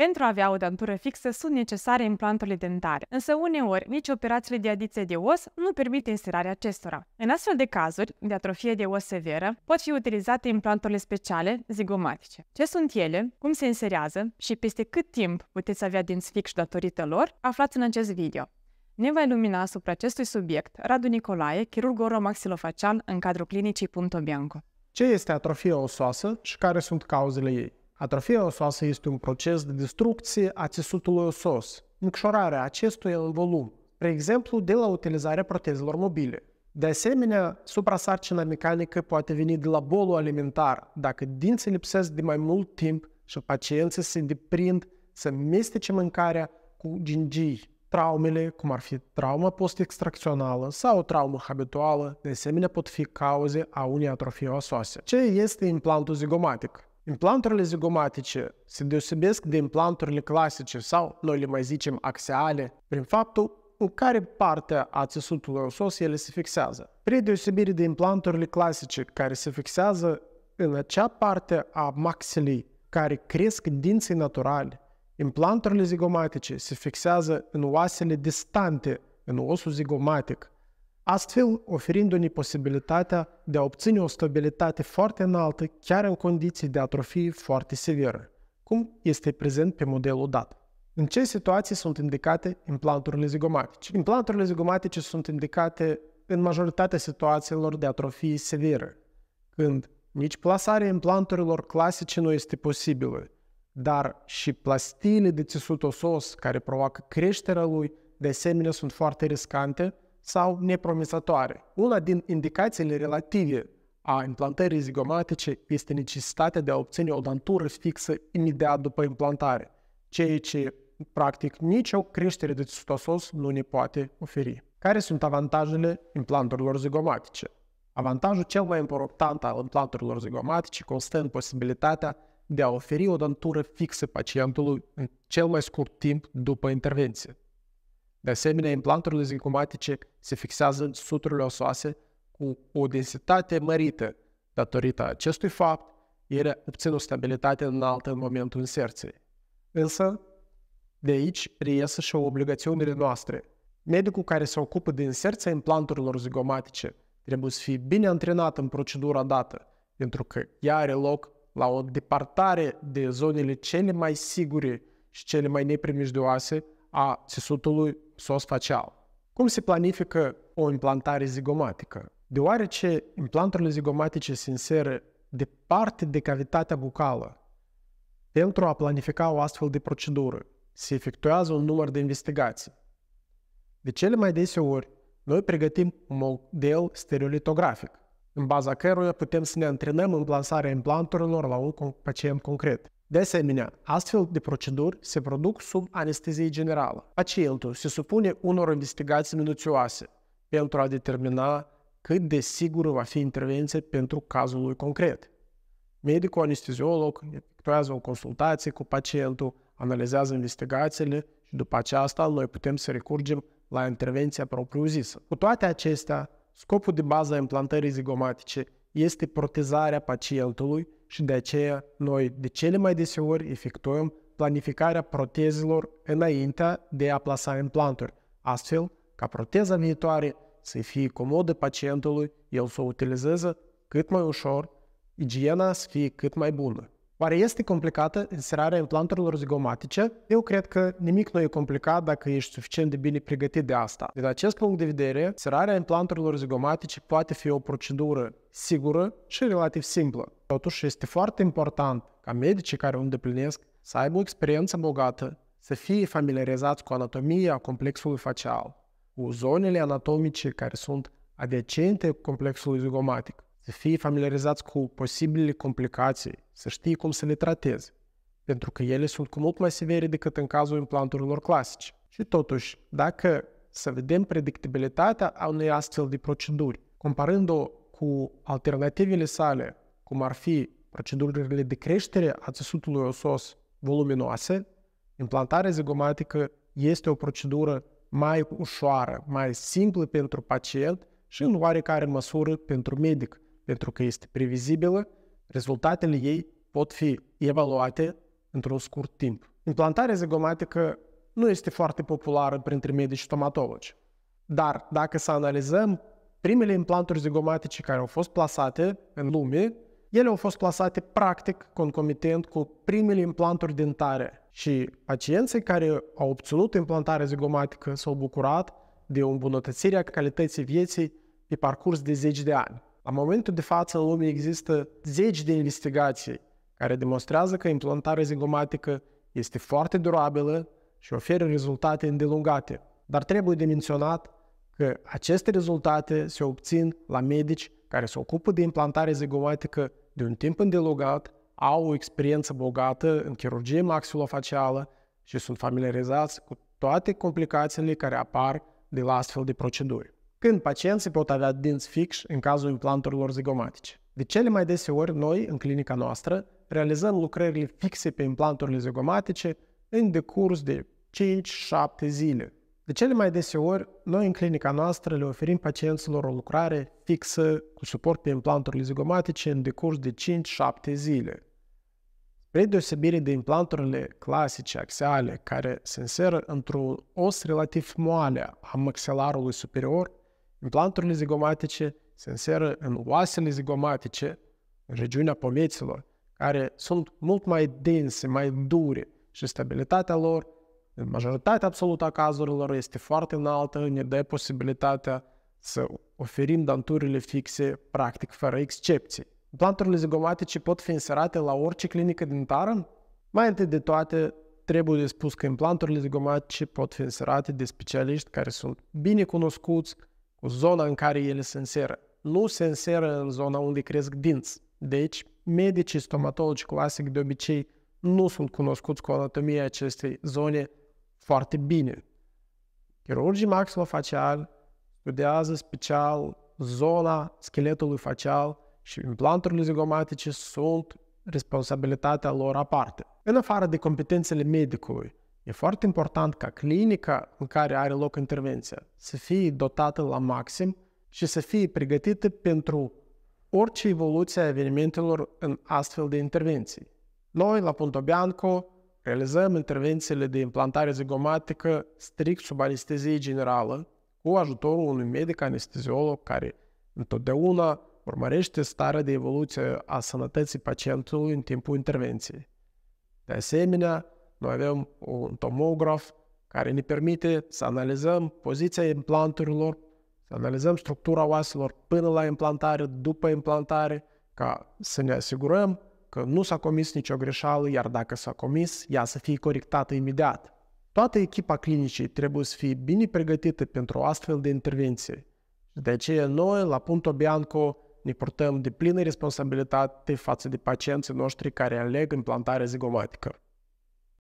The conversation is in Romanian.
Pentru a avea o dentură fixă sunt necesare implanturile dentare, însă uneori nici operațiile de adiție de os nu permit inserarea acestora. În astfel de cazuri, de atrofie de os severă, pot fi utilizate implanturile speciale zigomatice. Ce sunt ele, cum se inserează și peste cât timp puteți avea dinți fixi datorită lor, aflați în acest video. Ne va ilumina asupra acestui subiect Radu Nicolae, chirurg oromaxilofacial în cadrul clinicii Punto Bianco. Ce este atrofia osoasă și care sunt cauzele ei? Atrofia osoasă este un proces de destrucție a țesutului osos, micșorarea acestuia în volum, spre exemplu de la utilizarea protezelor mobile. De asemenea, suprasarcina mecanică poate veni de la bolul alimentar, dacă dinții lipsesc de mai mult timp și pacienții se deprind să mestece mâncarea cu gingii. Traumele, cum ar fi trauma post-extracțională sau o traumă habituală, de asemenea pot fi cauze a unei atrofii osoase. Ce este implantul zigomatic? Implanturile zigomatice se deosebesc de implanturile clasice sau, noi le mai zicem, axiale, prin faptul în care parte a țesutului osos ele se fixează. Spre deosebire de implanturile clasice care se fixează în acea parte a maxilei care cresc dinții naturali, implanturile zigomatice se fixează în oasele distante, în osul zigomatic, astfel oferindu-ne posibilitatea de a obține o stabilitate foarte înaltă chiar în condiții de atrofie foarte severă, cum este prezent pe modelul dat. În ce situații sunt indicate implanturile zigomatice? Implanturile zigomatice sunt indicate în majoritatea situațiilor de atrofie severă, când nici plasarea implanturilor clasice nu este posibilă, dar și plastiile de țesut osos care provoacă creșterea lui, de asemenea, sunt foarte riscante sau nepromisătoare. Una din indicațiile relative a implantării zigomatice este necesitatea de a obține o dentură fixă imediat după implantare, ceea ce, practic, nicio creștere de țesut osos nu ne poate oferi. Care sunt avantajele implanturilor zigomatice? Avantajul cel mai important al implanturilor zigomatice constă în posibilitatea de a oferi o dentură fixă pacientului în cel mai scurt timp după intervenție. De asemenea, implanturile zigomatice se fixează în țesuturile osoase cu o densitate mărită. Datorită acestui fapt, ele obțin o stabilitate înaltă în momentul inserției. Însă, de aici reiese și obligațiunile noastre. Medicul care se ocupă de inserția implanturilor zigomatice trebuie să fie bine antrenat în procedura dată, pentru că ea are loc la o departare de zonele cele mai sigure și cele mai neprimejdioase a țesutului osos facial. Cum se planifică o implantare zigomatică? Deoarece implanturile zigomatice se inseră departe de cavitatea bucală, pentru a planifica o astfel de procedură, se efectuează un număr de investigații. De cele mai deseori, noi pregătim un model stereolitografic, în baza căruia putem să ne antrenăm în plasarea implanturilor la un pacient concret. De asemenea, astfel de proceduri se produc sub anestezie generală. Pacientul se supune unor investigații minuțioase pentru a determina cât de sigură va fi intervenția pentru cazul lui concret. Medicul anesteziolog efectuează o consultație cu pacientul, analizează investigațiile și după aceasta noi putem să recurgem la intervenția propriu-zisă. Cu toate acestea, scopul de bază a implantării zigomatice este protezarea pacientului și de aceea noi de cele mai deseori efectuăm planificarea protezelor înaintea de a plasa implanturi, astfel ca proteza viitoare să fie comodă pacientului, el să o utilizeze cât mai ușor, igiena să fie cât mai bună. Oare este complicată inserarea implanturilor zigomatice? Eu cred că nimic nu e complicat dacă ești suficient de bine pregătit de asta. Din acest punct de vedere, inserarea implanturilor zigomatice poate fi o procedură sigură și relativ simplă. Totuși, este foarte important ca medicii care o îndeplinesc să aibă o experiență bogată, să fie familiarizați cu anatomia complexului facial, cu zonele anatomice care sunt adiacente complexului zigomatic, să fie familiarizați cu posibile complicații, să știe cum să le trateze, pentru că ele sunt cu mult mai severe decât în cazul implanturilor clasice. Și totuși, dacă să vedem predictibilitatea a unei astfel de proceduri, comparând-o cu alternativele sale, cum ar fi procedurile de creștere a țesutului osos voluminoase, implantarea zigomatică este o procedură mai ușoară, mai simplă pentru pacient și în oarecare măsură pentru medic, pentru că este previzibilă, rezultatele ei pot fi evaluate într-un scurt timp. Implantarea zigomatică nu este foarte populară printre medici stomatologi. Dar dacă să analizăm primele implanturi zigomatice care au fost plasate în lume, ele au fost plasate practic concomitent cu primele implanturi dentare și pacienții care au obținut implantarea zigomatică s-au bucurat de o îmbunătățire a calității vieții pe parcurs de 10 de ani. La momentul de față în lume există 10 de investigații care demonstrează că implantarea zigomatică este foarte durabilă și oferă rezultate îndelungate. Dar trebuie de menționat că aceste rezultate se obțin la medici care se ocupă de implantare zigomatică de un timp îndelungat, au o experiență bogată în chirurgie maxilofacială și sunt familiarizați cu toate complicațiile care apar de la astfel de proceduri. Când pacienții pot avea dinți fixi în cazul implanturilor zigomatice. De cele mai deseori, noi, în clinica noastră, realizăm lucrările fixe pe implanturile zigomatice în decurs de 5-7 zile. De cele mai deseori, noi în clinica noastră le oferim pacienților o lucrare fixă cu suport pe implanturile zigomatice în decurs de 5-7 zile. Spre deosebire de implanturile clasice axiale care se inseră într-un os relativ moale a maxilarului superior, implanturile zigomatice se inseră în oasele zigomatice, în regiunea pomeților, care sunt mult mai dense, mai dure și stabilitatea lor, în majoritatea absolută a cazurilor, este foarte înaltă, ne dă posibilitatea să oferim danturile fixe, practic, fără excepții. Implanturile zigomatice pot fi inserate la orice clinică dentară? Mai întâi de toate, trebuie de spus că implanturile zigomatice pot fi inserate de specialiști care sunt bine cunoscuți cu zona în care ele se inseră. Nu se inseră în zona unde cresc dinți. Deci, medicii stomatologi clasici de obicei nu sunt cunoscuți cu anatomia acestei zone foarte bine. Chirurgii maxilofaciali studiază special zona scheletului facial și implanturile zigomatice sunt responsabilitatea lor aparte. În afară de competențele medicului, e foarte important ca clinica în care are loc intervenția să fie dotată la maxim și să fie pregătită pentru orice evoluție a evenimentelor în astfel de intervenții. Noi, la Punto Bianco, realizăm intervențiile de implantare zigomatică strict sub anestezie generală, cu ajutorul unui medic anesteziolog care întotdeauna urmărește starea de evoluție a sănătății pacientului în timpul intervenției. De asemenea, noi avem un tomograf care ne permite să analizăm poziția implanturilor, să analizăm structura oaselor până la implantare, după implantare, ca să ne asigurăm că nu s-a comis nicio greșeală, iar dacă s-a comis, ea să fie corectată imediat. Toată echipa clinicii trebuie să fie bine pregătită pentru o astfel de intervenție. De aceea noi, la Punto Bianco, ne purtăm de plină responsabilitate față de pacienții noștri care aleg implantarea zigomatică.